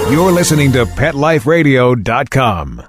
You're listening to PetLifeRadio.com.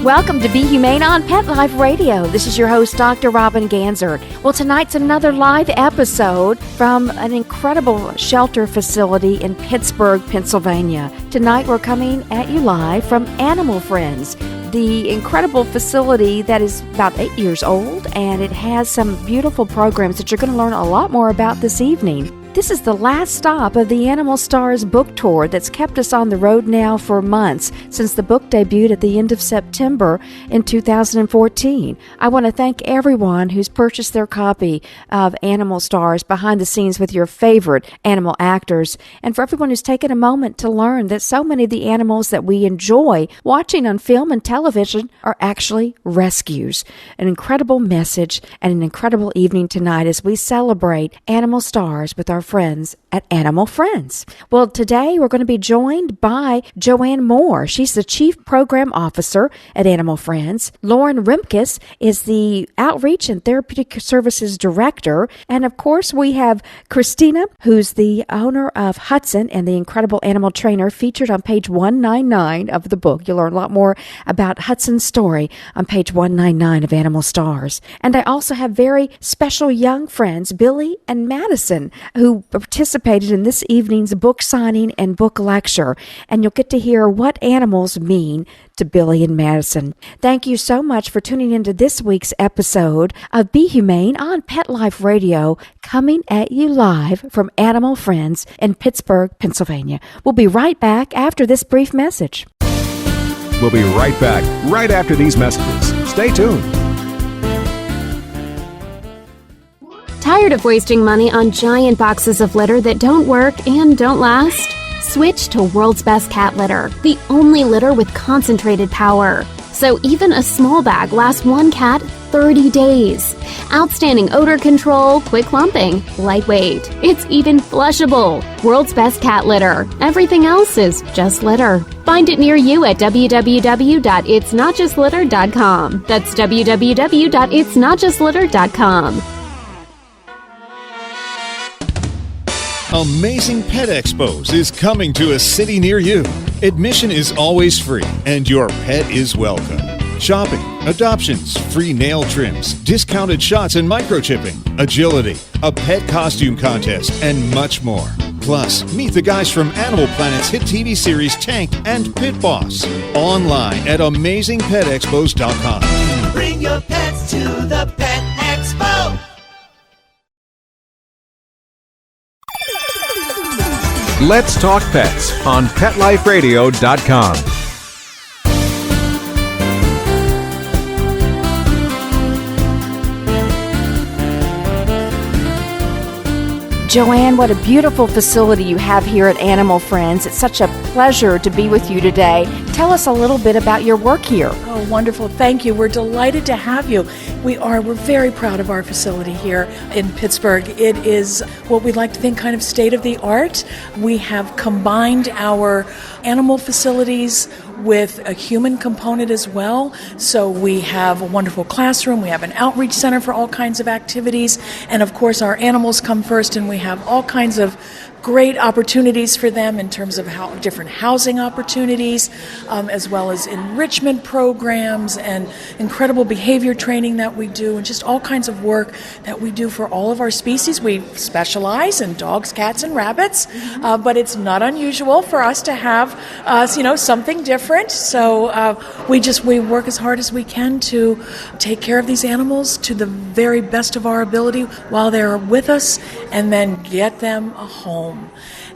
Welcome to Be Humane on Pet Life Radio. This is your host, Dr. Robin Ganser. Well, tonight's another live episode from an incredible shelter facility in Pittsburgh, Pennsylvania. Tonight, we're coming at you live from Animal Friends, the incredible facility that is about 8 years old, and it has some beautiful programs that you're going to learn a lot more about this evening. This is the last stop of the Animal Stars book tour that's kept us on the road now for months since the book debuted at the end of September in 2014. I want to thank everyone who's purchased their copy of Animal Stars Behind the Scenes with Your Favorite Animal Actors, and for everyone who's taken a moment to learn that so many of the animals that we enjoy watching on film and television are actually rescues. An incredible message and an incredible evening tonight as we celebrate Animal Stars with our friends at Animal Friends. Well, today we're going to be joined by Joanne Moore. She's the Chief Program Officer at Animal Friends. Lauren Rimkus is the Outreach and Therapeutic Services Director. And of course, we have Christina, who's the owner of Hudson and the incredible animal trainer featured on page 199 of the book. You'll learn a lot more about Hudson's story on page 199 of Animal Stars. And I also have very special young friends, Billy and Madison, who participated in this evening's book signing and book lecture, and you'll get to hear what animals mean to Billy and Madison. Thank you so much for tuning into this week's episode of Be Humane on Pet Life Radio, coming at you live from Animal Friends in Pittsburgh, Pennsylvania. We'll be right back after this brief message. We'll be right back right after these messages. Stay tuned. Tired of wasting money on giant boxes of litter that don't work and don't last? Switch to World's Best Cat Litter, the only litter with concentrated power. So even a small bag lasts one cat 30 days. Outstanding odor control, quick lumping, lightweight. It's even flushable. World's Best Cat Litter. Everything else is just litter. Find it near you at www.itsnotjustlitter.com. That's www.itsnotjustlitter.com. Amazing Pet Expos is coming to a city near you. Admission is always free, and your pet is welcome. Shopping, adoptions, free nail trims, discounted shots and microchipping, agility, a pet costume contest, and much more. Plus, meet the guys from Animal Planet's hit TV series Tank and Pit Boss. Online at AmazingPetExpos.com. Bring your pets to the Pet Expo. Let's Talk Pets on PetLifeRadio.com. Joanne, what a beautiful facility you have here at Animal Friends. It's such a pleasure to be with you today. Tell us a little bit about your work here. Oh, wonderful. Thank you. We're delighted to have you. We're very proud of our facility here in Pittsburgh. It is what we'd like to think kind of state of the art. We have combined our animal facilities with a human component as well. So we have a wonderful classroom, we have an outreach center for all kinds of activities, and of course our animals come first, and we have all kinds of great opportunities for them in terms of different housing opportunities, as well as enrichment programs and incredible behavior training that we do, and just all kinds of work that we do for all of our species. We specialize in dogs, cats, and rabbits, but it's not unusual for us to have, something different. So we work as hard as we can to take care of these animals to the very best of our ability while they're with us, and then get them a home.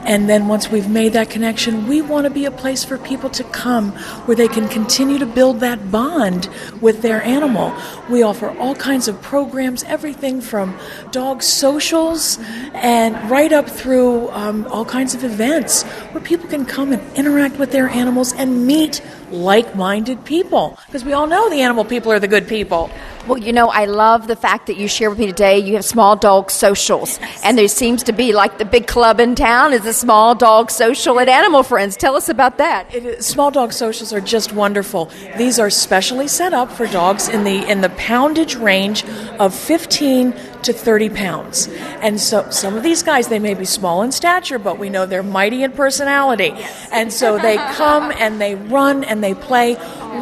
And then once we've made that connection, we want to be a place for people to come where they can continue to build that bond with their animal. We offer all kinds of programs, everything from dog socials and right up through all kinds of events where people can come and interact with their animals and meet like-minded people. Because we all know the animal people are the good people. Well, I love the fact that you share with me today you have small dog socials, and there seems to be like the big club in town. Is the Small Dog Social at Animal Friends. Tell us about that. Small dog socials are just wonderful. These are specially set up for dogs in the poundage range of 15 to 30 pounds. And so some of these guys, they may be small in stature, but we know they're mighty in personality. And so they come and they run and they play.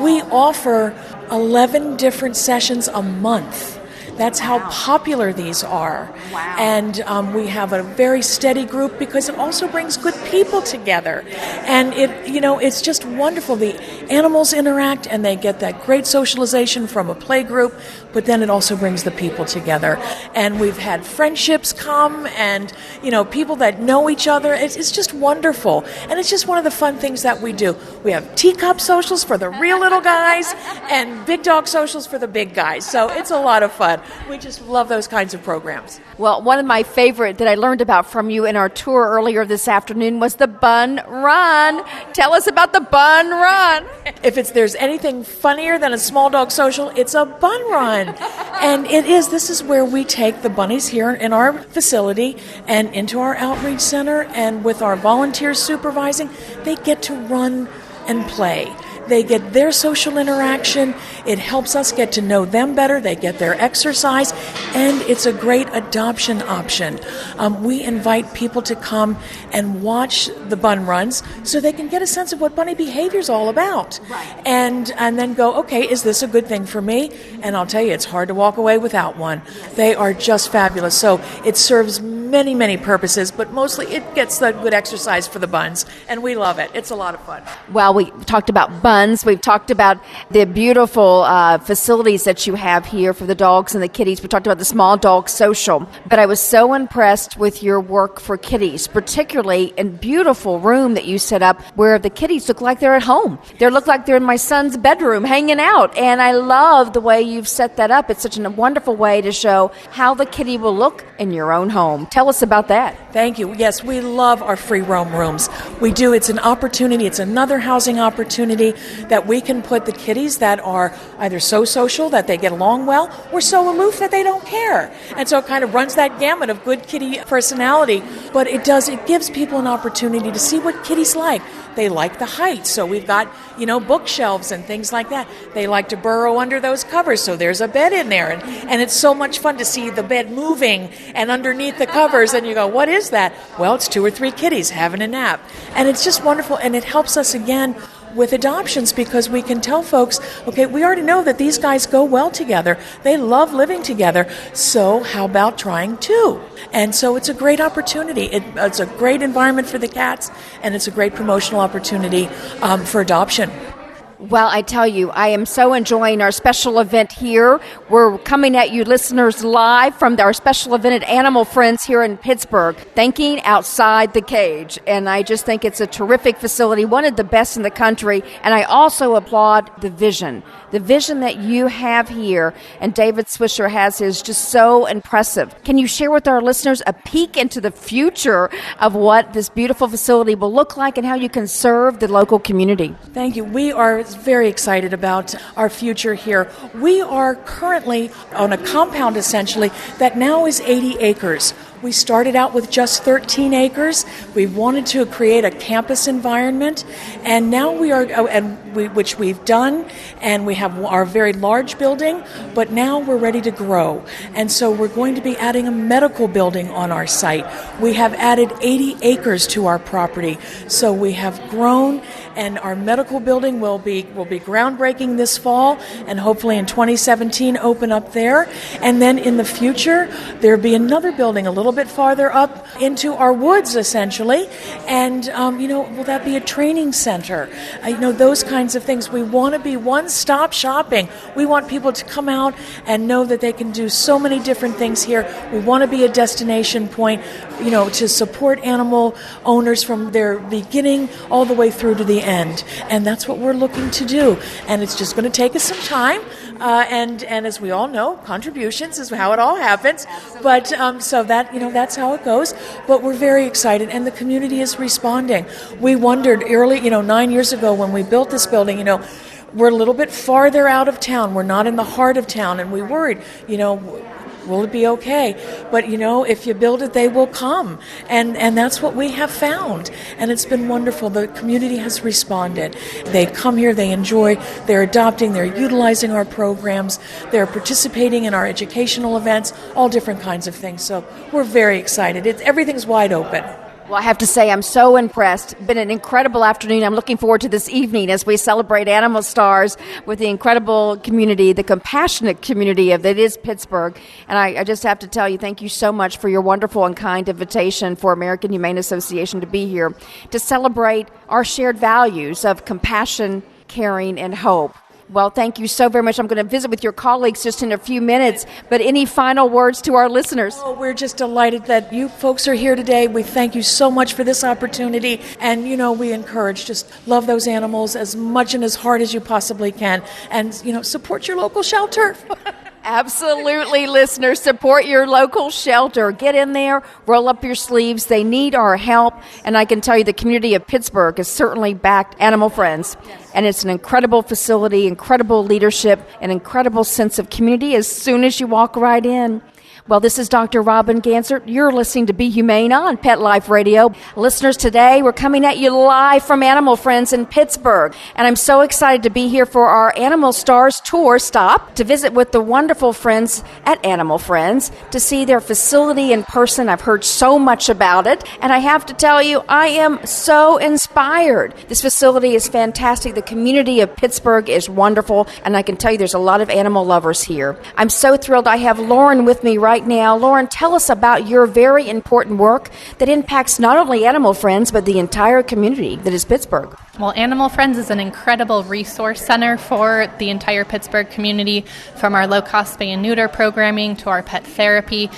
We offer 11 different sessions a month. That's how popular these are. Wow. And we have a very steady group because it also brings good people together. And it's just wonderful. The animals interact and they get that great socialization from a play group, but then it also brings the people together. And we've had friendships come and, people that know each other. It's just wonderful. And it's just one of the fun things that we do. We have teacup socials for the real little guys and big dog socials for the big guys. So it's a lot of fun. We just love those kinds of programs. Well, one of my favorite that I learned about from you in our tour earlier this afternoon was the Bun Run. Tell us about the Bun Run. If there's anything funnier than a small dog social, it's a bun run. And this is where we take the bunnies here in our facility and into our outreach center, and with our volunteers supervising, they get to run and play. They get their social interaction. It helps us get to know them better. They get their exercise, and it's a great adoption option. We invite people to come and watch the bun runs so they can get a sense of what bunny behavior is all about. Right. And then go, okay, is this a good thing for me? And I'll tell you, it's hard to walk away without one. They are just fabulous. So it serves many, many purposes, but mostly it gets the good exercise for the buns, and we love it. It's a lot of fun. Well, we talked about buns. We've talked about the beautiful facilities that you have here for the dogs and the kitties. We talked about the Small Dog Social. But I was so impressed with your work for kitties, particularly in a beautiful room that you set up where the kitties look like they're at home. They look like they're in my son's bedroom hanging out. And I love the way you've set that up. It's such a wonderful way to show how the kitty will look in your own home. Tell us about that. Thank you. Yes, we love our free roam rooms. We do. It's an opportunity. It's another housing opportunity that we can put the kitties that are either so social that they get along well or so aloof that they don't care. And so it kind of runs that gamut of good kitty personality. But it gives people an opportunity to see what kitties like. They like the height, so we've got, bookshelves and things like that. They like to burrow under those covers, so there's a bed in there. And it's so much fun to see the bed moving and underneath the covers, and you go, what is that? Well, it's 2 or 3 kitties having a nap. And it's just wonderful, and it helps us, again, with adoptions, because we can tell folks, okay, we already know that these guys go well together. They love living together. So how about trying 2? And so it's a great opportunity. It's a great environment for the cats, and it's a great promotional opportunity for adoption. Well, I tell you, I am so enjoying our special event here. We're coming at you listeners live from our special event at Animal Friends here in Pittsburgh, Thinking Outside the Cage. And I just think it's a terrific facility, one of the best in the country. And I also applaud the vision that you have here, and David Swisher has, is just so impressive. Can you share with our listeners a peek into the future of what this beautiful facility will look like and how you can serve the local community? Thank you. We are very excited about our future here. We are currently on a compound, essentially, that now is 80 acres. We started out with just 13 acres. We wanted to create a campus environment, and now which we've done, and we have our very large building, but now we're ready to grow. And so we're going to be adding a medical building on our site. We have added 80 acres to our property. So we have grown, and our medical building will be groundbreaking this fall, and hopefully in 2017 open up there. And then in the future, there'll be another building a little bit farther up into our woods, essentially. And, will that be a training center? Those kinds of things. We want to be one-stop shopping. We want people to come out and know that they can do so many different things here. We want to be a destination point, to support animal owners from their beginning all the way through to the end. And that's what we're looking to do. And it's just going to take us some time. And as we all know, contributions is how it all happens. But so that, that's how it goes. But we're very excited, and the community is responding. We wondered early, 9 years ago when we built this building, we're a little bit farther out of town. We're not in the heart of town, and we worried, Will it be okay? But, if you build it, they will come. And that's what we have found. And it's been wonderful. The community has responded. They come here, they enjoy, they're adopting, they're utilizing our programs, they're participating in our educational events, all different kinds of things. So we're very excited. Everything's wide open. Well, I have to say, I'm so impressed. Been an incredible afternoon. I'm looking forward to this evening as we celebrate Animal Stars with the incredible community, the compassionate community that is Pittsburgh. And I just have to tell you, thank you so much for your wonderful and kind invitation for American Humane Association to be here to celebrate our shared values of compassion, caring, and hope. Well, thank you so very much. I'm going to visit with your colleagues just in a few minutes, but any final words to our listeners? Oh, we're just delighted that you folks are here today. We thank you so much for this opportunity, and we encourage, just love those animals as much and as hard as you possibly can, and support your local shelter. Absolutely, listeners. Support your local shelter. Get in there, roll up your sleeves. They need our help. And I can tell you the community of Pittsburgh has certainly backed Animal Friends. Yes. And it's an incredible facility, incredible leadership, an incredible sense of community as soon as you walk right in. Well, this is Dr. Robin Ganser. You're listening to Be Humane on Pet Life Radio. Listeners, today we're coming at you live from Animal Friends in Pittsburgh. And I'm so excited to be here for our Animal Stars tour stop to visit with the wonderful friends at Animal Friends to see their facility in person. I've heard so much about it. And I have to tell you, I am so inspired. This facility is fantastic. The community of Pittsburgh is wonderful. And I can tell you there's a lot of animal lovers here. I'm so thrilled. I have Lauren with me right now. Lauren, tell us about your very important work that impacts not only Animal Friends, but the entire community that is Pittsburgh. Well, Animal Friends is an incredible resource center for the entire Pittsburgh community, from our low-cost spay and neuter programming to our pet therapy.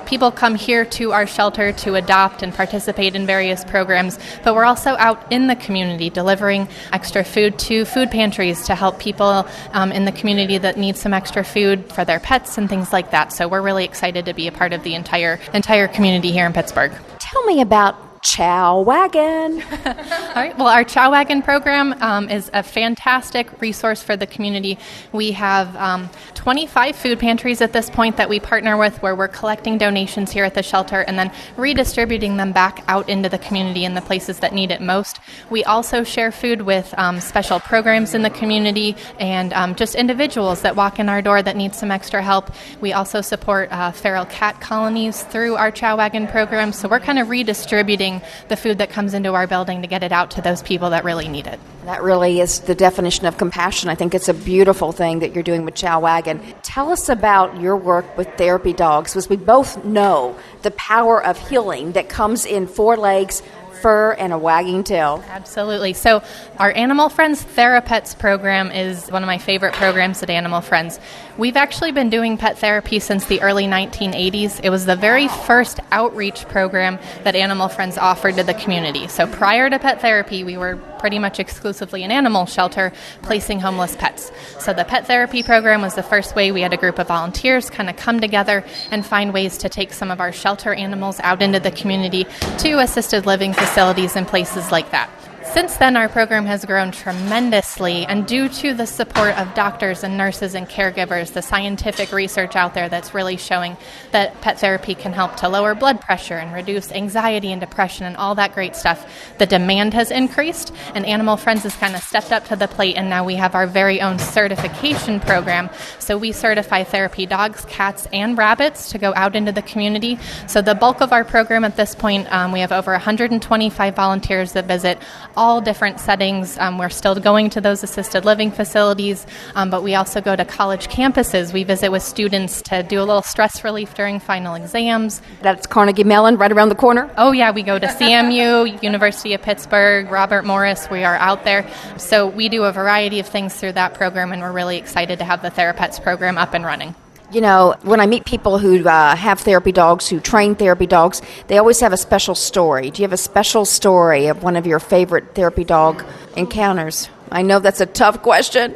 People come here to our shelter to adopt and participate in various programs, but we're also out in the community delivering extra food to food pantries to help people in the community that need some extra food for their pets and things like that. So we're really excited to be a part of the entire community here in Pittsburgh. Tell me about Chow Wagon. All right. Well, our Chow Wagon program is a fantastic resource for the community. We have 25 food pantries at this point that we partner with, where we're collecting donations here at the shelter and then redistributing them back out into the community in the places that need it most. We also share food with special programs in the community and just individuals that walk in our door that need some extra help. We also support feral cat colonies through our Chow Wagon program. So we're kind of redistributing the food that comes into our building to get it out to those people that really need it. That really is the definition of compassion. I think it's a beautiful thing that you're doing with Chow Wagon. Tell us about your work with therapy dogs, because we both know the power of healing that comes in 4 legs, fur, and a wagging tail. Absolutely. So our Animal Friends Therapets program is one of my favorite programs at Animal Friends. We've actually been doing pet therapy since the early 1980s. It was the very first outreach program that Animal Friends offered to the community. So prior to pet therapy, we were pretty much exclusively an animal shelter placing homeless pets. So the pet therapy program was the first way we had a group of volunteers kind of come together and find ways to take some of our shelter animals out into the community to assisted living facilities and places like that. Since then, our program has grown tremendously, and due to the support of doctors and nurses and caregivers, the scientific research out there that's really showing that pet therapy can help to lower blood pressure and reduce anxiety and depression and all that great stuff, the demand has increased, and Animal Friends has kind of stepped up to the plate, and now we have our very own certification program. So we certify therapy dogs, cats, and rabbits to go out into the community. So the bulk of our program at this point, we have over 125 volunteers that visit all different settings. We're still going to those assisted living facilities, but we also go to college campuses. We visit with students to do a little stress relief during final exams. That's Carnegie Mellon right around the corner? Oh, yeah. We go to CMU, University of Pittsburgh, Robert Morris. We are out there. So we do a variety of things through that program, and we're really excited to have the Therapets program up and running. You know, when I meet people who have therapy dogs, who train therapy dogs, they always have a special story. Do you have a special story of one of your favorite therapy dog encounters? I know that's a tough question.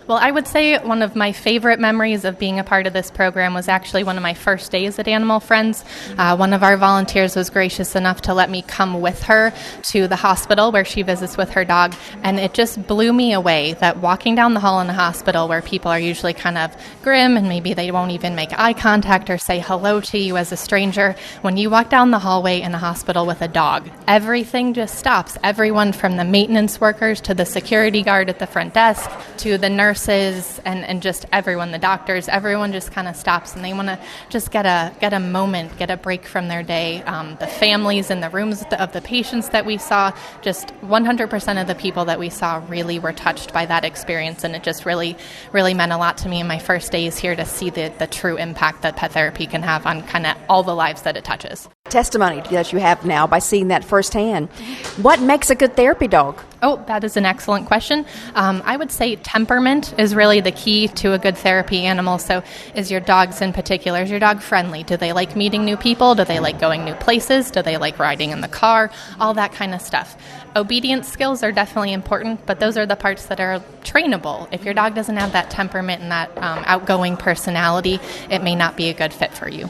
Well, I would say one of my favorite memories of being a part of this program was actually one of my first days at Animal Friends. One of our volunteers was gracious enough to let me come with her to the hospital where she visits with her dog, and it just blew me away that walking down the hall in the hospital where people are usually kind of grim and maybe they won't even make eye contact or say hello to you as a stranger, when you walk down the hallway in a hospital with a dog, everything just stops. Everyone from the maintenance workers to the security guard at the front desk to the nurses and just everyone, the doctors, everyone just kind of stops and they want to just get a moment, get a break from their day. The families in the rooms of the patients that we saw, just 100% of the people that we saw really were touched by that experience, and it just really, really meant a lot to me in my first days here to see the true impact that pet therapy can have on kind of all the lives that it touches. Testimony that you have now by seeing that firsthand. What makes a good therapy dog? Oh, that is an excellent question. I would say temperament is really the key to a good therapy animal. So is your dog's in particular, is your dog friendly? Do they like meeting new people? Do they like going new places? Do they like riding in the car? All that kind of stuff. Obedience skills are definitely important, but those are the parts that are trainable. If your dog doesn't have that temperament and that outgoing personality, it may not be a good fit for you.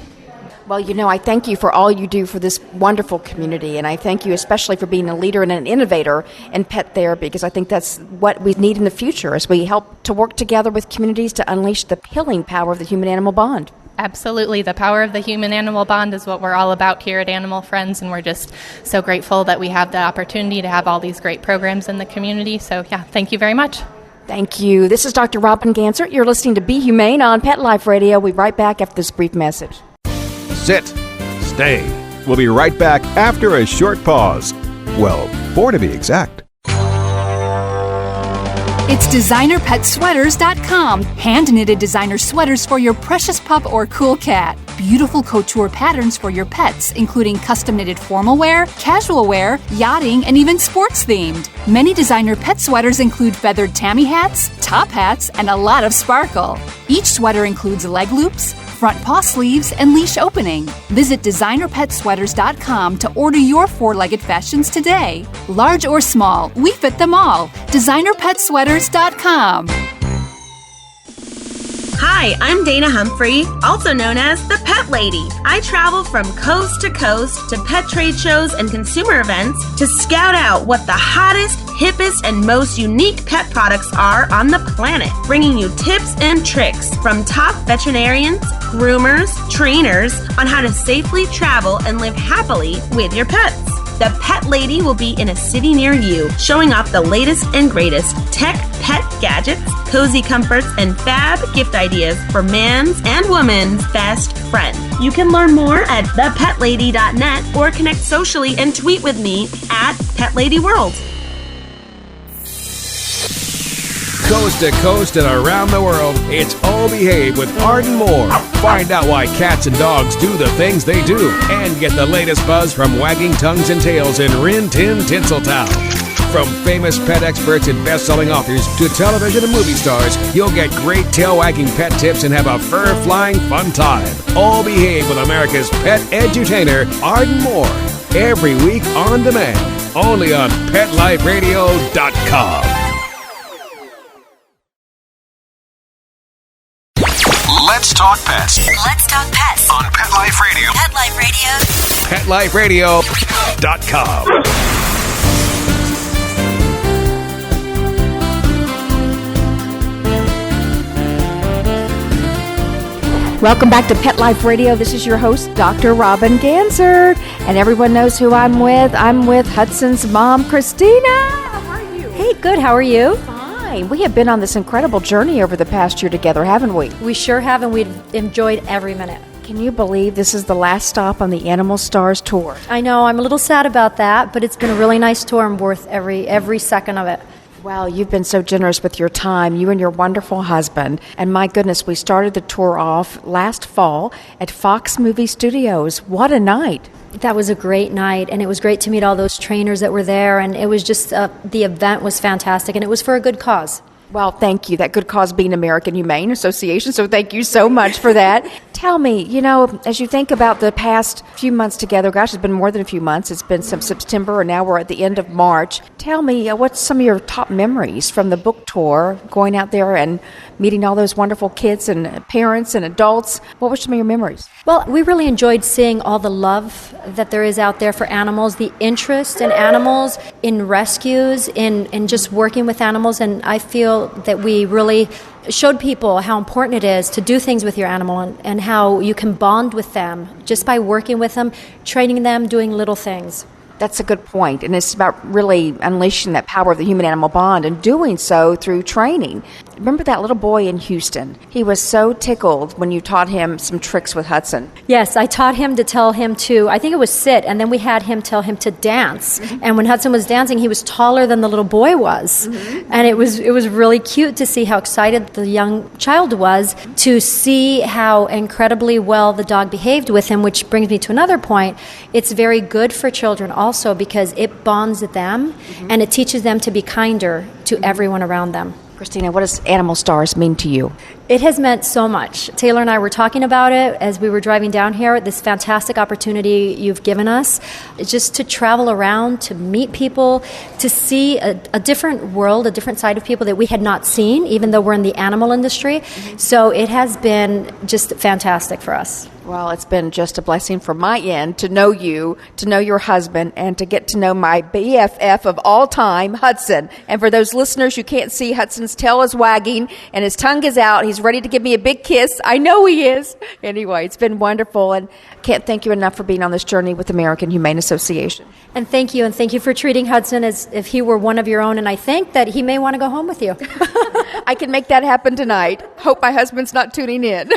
Well, I thank you for all you do for this wonderful community, and I thank you especially for being a leader and an innovator in pet therapy, because I think that's what we need in the future as we help to work together with communities to unleash the healing power of the human-animal bond. Absolutely. The power of the human-animal bond is what we're all about here at Animal Friends, and we're just so grateful that we have the opportunity to have all these great programs in the community. So, thank you very much. Thank you. This is Dr. Robin Ganser. You're listening to Be Humane on Pet Life Radio. We'll be right back after this brief message. Sit. Stay. We'll be right back after a short pause. Well, 4 to be exact. It's DesignerPetSweaters.com. Hand-knitted designer sweaters for your precious pup or cool cat. Beautiful couture patterns for your pets, including custom-knitted formal wear, casual wear, yachting, and even sports-themed. Many designer pet sweaters include feathered tammy hats, top hats, and a lot of sparkle. Each sweater includes leg loops, front paw sleeves, and leash opening. Visit DesignerPetSweaters.com to order your 4-legged fashions today. Large or small, we fit them all. DesignerPetSweaters.com. Hi, I'm Dana Humphrey, also known as the Pet Lady. I travel from coast to coast to pet trade shows and consumer events to scout out what the hottest, hippest, and most unique pet products are on the planet, bringing you tips and tricks from top veterinarians, groomers, trainers on how to safely travel and live happily with your pets. The Pet Lady will be in a city near you, showing off the latest and greatest tech pet gadgets, cozy comforts, and fab gift ideas for man's and woman's best friend. You can learn more at thepetlady.net or connect socially and tweet with me at PetLadyWorld. Coast to coast and around the world, it's All Behave with Arden Moore. Find out why cats and dogs do the things they do and get the latest buzz from wagging tongues and tails in Rin Tin Tinseltown. From famous pet experts and best-selling authors to television and movie stars, you'll get great tail-wagging pet tips and have a fur-flying fun time. All Behave with America's pet edutainer, Arden Moore. Every week on demand, only on PetLifeRadio.com. Let's talk pets. Let's talk pets On Pet Life Radio. Pet Life Radio. PetLifeRadio.com. Welcome back to Pet Life Radio. This is your host, Dr. Robin Ganser. And everyone knows who I'm with. I'm with Hudson's mom, Christina. How are you? Hey, good. How are you? Fine. We have been on this incredible journey over the past year together, haven't we? We sure have, and we've enjoyed every minute. Can you believe this is the last stop on the Animal Stars tour? I know. I'm a little sad about that, but it's been a really nice tour and worth every second of it. Well, you've been so generous with your time, you and your wonderful husband. And my goodness, we started the tour off last fall at Fox Movie Studios. What a night. That was a great night, and it was great to meet all those trainers that were there, and it was just, the event was fantastic, and it was for a good cause. Well, thank you. That good cause being American Humane Association, so thank you so much for that. Tell me, as you think about the past few months together, gosh, it's been more than a few months. It's been some September, and now we're at the end of March. Tell me, what's some of your top memories from the book tour, going out there and meeting all those wonderful kids and parents and adults? What were some of your memories? Well, we really enjoyed seeing all the love that there is out there for animals, the interest in animals, in rescues, in just working with animals, and I feel that we really showed people how important it is to do things with your animal and how you can bond with them just by working with them, training them, doing little things. That's a good point, and it's about really unleashing that power of the human-animal bond and doing so through training. Remember that little boy in Houston? He was so tickled when you taught him some tricks with Hudson. Yes, I taught him to tell him to, I think it was sit, and then we had him tell him to dance. Mm-hmm. And when Hudson was dancing, he was taller than the little boy was. Mm-hmm. And it was really cute to see how excited the young child was to see how incredibly well the dog behaved with him, which brings me to another point. It's very good for children also because it bonds them and it teaches them to be kinder to everyone around them. Christina, what does Animal Stars mean to you? It has meant so much. Taylor and I were talking about it as we were driving down here, this fantastic opportunity you've given us, just to travel around, to meet people, to see a different world, a different side of people that we had not seen, even though we're in the animal industry. Mm-hmm. So it has been just fantastic for us. Well, it's been just a blessing from my end to know you, to know your husband, and to get to know my BFF of all time, Hudson. And for those listeners, you can't see, Hudson's tail is wagging and his tongue is out. He's ready to give me a big kiss. I know he is. Anyway, it's been wonderful, and I can't thank you enough for being on this journey with the American Humane Association. And thank you for treating Hudson as if he were one of your own, and I think that he may want to go home with you. I can make that happen tonight. Hope my husband's not tuning in.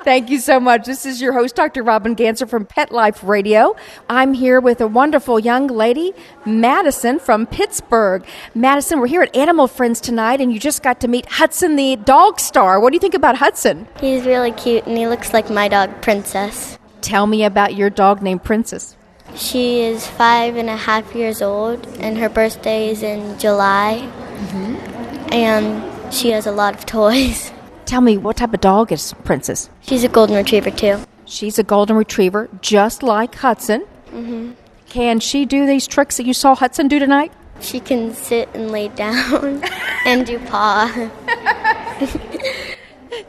Thank you so much. This is your host, Dr. Robin Ganser from Pet Life Radio. I'm here with a wonderful young lady, Madison from Pittsburgh. Madison, we're here at Animal Friends tonight, and you just got to meet Hudson the dog star. What do you think about Hudson? He's really cute, and he looks like my dog, Princess. Tell me about your dog named Princess. She is 5.5 years old, and her birthday is in July. Mm-hmm. And she has a lot of toys. Tell me, what type of dog is Princess? She's a golden retriever, too. She's a golden retriever, just like Hudson. Mm-hmm. Can she do these tricks that you saw Hudson do tonight? She can sit and lay down and do paw.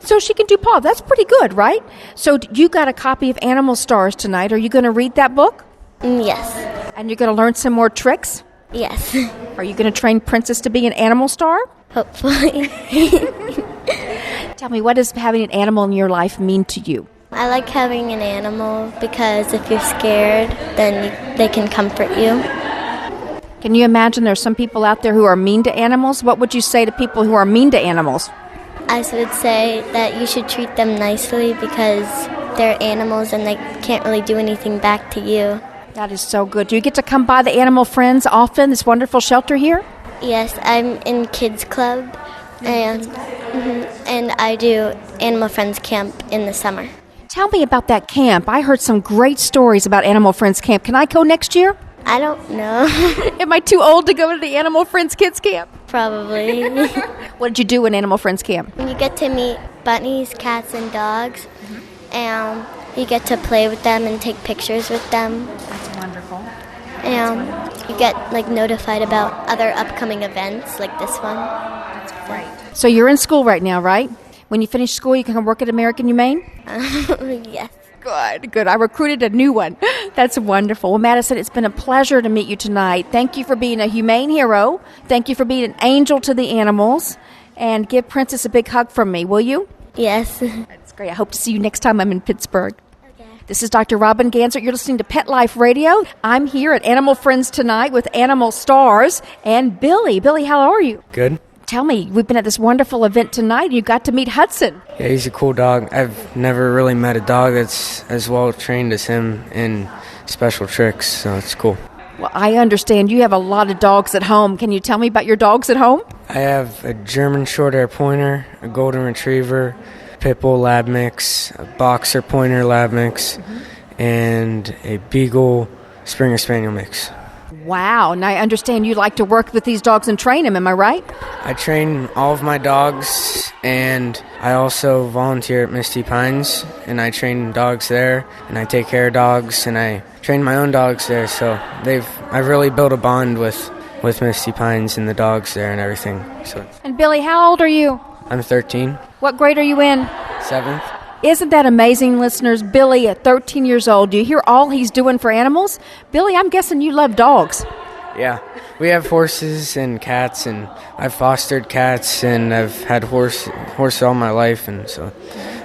So she can do paw. That's pretty good, right? So you got a copy of Animal Stars tonight. Are you going to read that book? Yes. And you're going to learn some more tricks? Yes. Are you going to train Princess to be an animal star? Hopefully. Tell me, what does having an animal in your life mean to you? I like having an animal because if you're scared, then they can comfort you. Can you imagine there's some people out there who are mean to animals? What would you say to people who are mean to animals? I would say that you should treat them nicely because they're animals and they can't really do anything back to you. That is so good. Do you get to come by the Animal Friends often, this wonderful shelter here? Yes, I'm in Kids Club, and I do Animal Friends Camp in the summer. Tell me about that camp. I heard some great stories about Animal Friends Camp. Can I go next year? I don't know. Am I too old to go to the Animal Friends Kids Camp? Probably. What did you do in Animal Friends Camp? You get to meet bunnies, cats, and dogs, and you get to play with them and take pictures with them. That's wonderful. And you get notified about other upcoming events like this one. That's great. So you're in school right now, right? When you finish school, you can come work at American Humane? Yes. Good. I recruited a new one. That's wonderful. Well, Madison, it's been a pleasure to meet you tonight. Thank you for being a humane hero. Thank you for being an angel to the animals. And give Princess a big hug from me, will you? Yes. That's great. I hope to see you next time I'm in Pittsburgh. Okay. This is Dr. Robin Ganser. You're listening to Pet Life Radio. I'm here at Animal Friends tonight with Animal Stars and Billy. Billy, how are you? Good. Tell me, we've been at this wonderful event tonight, and you got to meet Hudson. Yeah, he's a cool dog. I've never really met a dog that's as well trained as him in special tricks, so it's cool. Well, I understand you have a lot of dogs at home. Can you tell me about your dogs at home? I have a German Short-Hair Pointer, a Golden Retriever, Pit Bull Lab Mix, a Boxer Pointer Lab Mix, and a Beagle Springer Spaniel Mix. Wow. Now, I understand you like to work with these dogs and train them, am I right? I train all of my dogs, and I also volunteer at Misty Pines, and I train dogs there, and I take care of dogs, and I train my own dogs there. So I've really built a bond with Misty Pines and the dogs there and everything. So. And Billy, how old are you? I'm 13. What grade are you in? 7th. Isn't that amazing, listeners? Billy, at 13 years old, do you hear all he's doing for animals? Billy, I'm guessing you love dogs. Yeah, we have horses and cats, and I've fostered cats, and I've had horse all my life, and so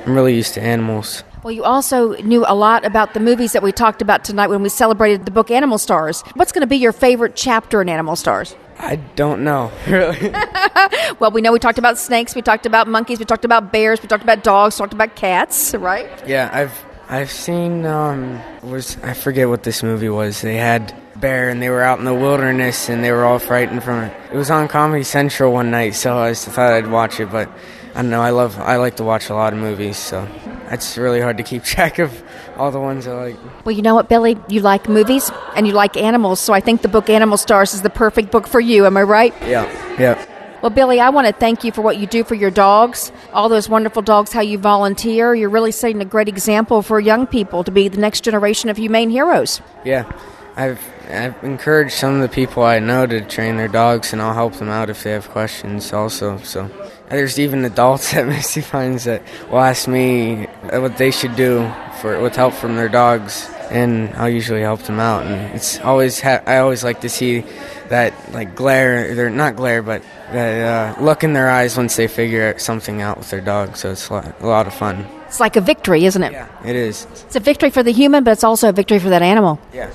I'm really used to animals. Well, you also knew a lot about the movies that we talked about tonight when we celebrated the book Animal Stars. What's going to be your favorite chapter in Animal Stars? I don't know, really. Well, we know we talked about snakes, we talked about monkeys, we talked about bears, we talked about dogs, talked about cats, right? Yeah, I've seen, I forget what this movie was. They had bear, and they were out in the wilderness, and they were all frightened from it. It was on Comedy Central one night, so I just thought I'd watch it, but I don't know, I like to watch a lot of movies, so it's really hard to keep track of all the ones I like. Well, you know what, Billy? You like movies, and you like animals, so I think the book Animal Stars is the perfect book for you, am I right? Yeah. Well, Billy, I want to thank you for what you do for your dogs, all those wonderful dogs, how you volunteer. You're really setting a great example for young people to be the next generation of humane heroes. Yeah, I've encouraged some of the people I know to train their dogs, and I'll help them out if they have questions also. So there's even adults at Misty Pines that will ask me what they should do with help from their dogs, and I'll usually help them out. And it's always I always like to see that that look in their eyes once they figure something out with their dog. So it's a lot of fun. It's like a victory, isn't it? Yeah, it is. It's a victory for the human, but it's also a victory for that animal. Yeah,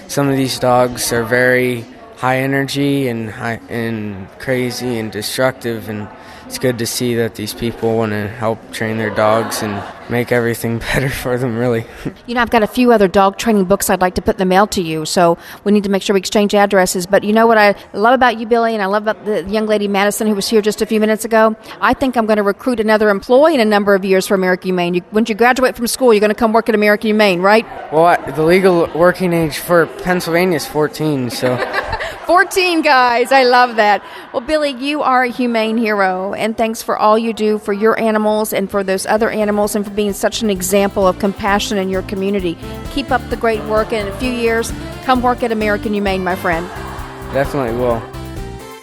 some of these dogs are very high energy and crazy and destructive, and it's good to see that these people want to help train their dogs and make everything better for them, really. You know, I've got a few other dog training books I'd like to put in the mail to you, so we need to make sure we exchange addresses. But you know what I love about you, Billy, and I love about the young lady, Madison, who was here just a few minutes ago? I think I'm going to recruit another employee in a number of years for American Humane. When you graduate from school, you're going to come work at American Humane, right? Well, the legal working age for Pennsylvania is 14, so... 14, guys. I love that. Well, Billy, you are a humane hero, and thanks for all you do for your animals and for those other animals and for being such an example of compassion in your community. Keep up the great work, and in a few years, come work at American Humane, my friend. Definitely will.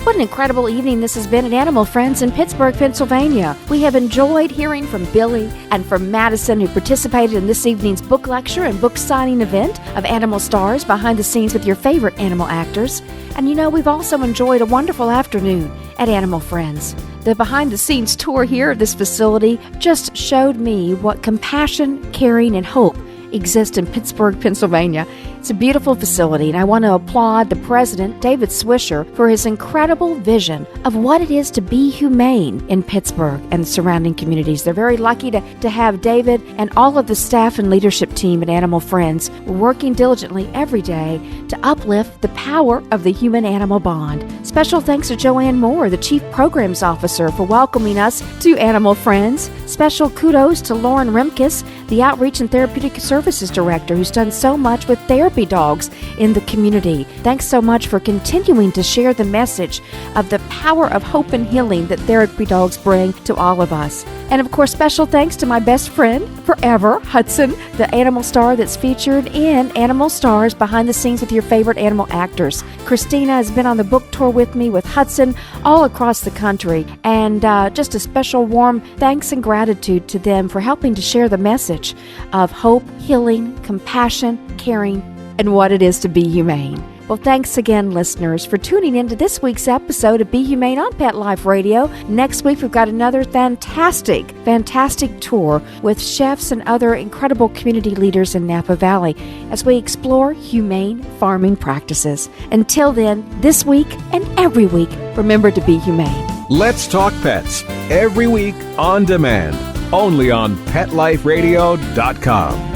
What an incredible evening this has been at Animal Friends in Pittsburgh, Pennsylvania. We have enjoyed hearing from Billy and from Madison, who participated in this evening's book lecture and book signing event of Animal Stars, behind the scenes with your favorite animal actors. And you know, we've also enjoyed a wonderful afternoon at Animal Friends. The behind-the-scenes tour here at this facility just showed me what compassion, caring, and hope exist in Pittsburgh, Pennsylvania. It's a beautiful facility, and I want to applaud the president, David Swisher, for his incredible vision of what it is to be humane in Pittsburgh and the surrounding communities. They're very lucky to have David and all of the staff and leadership team at Animal Friends working diligently every day to uplift the power of the human-animal bond. Special thanks to Joanne Moore, the Chief Programs Officer, for welcoming us to Animal Friends. Special kudos to Lauren Remkes, the Outreach and Therapeutic Services Director, who's done so much with therapy dogs in the community. Thanks so much for continuing to share the message of the power of hope and healing that therapy dogs bring to all of us. And of course, special thanks to my best friend forever, Hudson, the animal star that's featured in Animal Stars, behind the scenes with your favorite animal actors. Christina has been on the book tour with me with Hudson all across the country, and just a special warm thanks and gratitude to them for helping to share the message of hope, healing, compassion, caring, and what it is to be humane. Well, thanks again, listeners, for tuning in to this week's episode of Be Humane on Pet Life Radio. Next week, we've got another fantastic tour with chefs and other incredible community leaders in Napa Valley as we explore humane farming practices. Until then, this week and every week, remember to be humane. Let's Talk Pets, every week on demand, only on PetLifeRadio.com.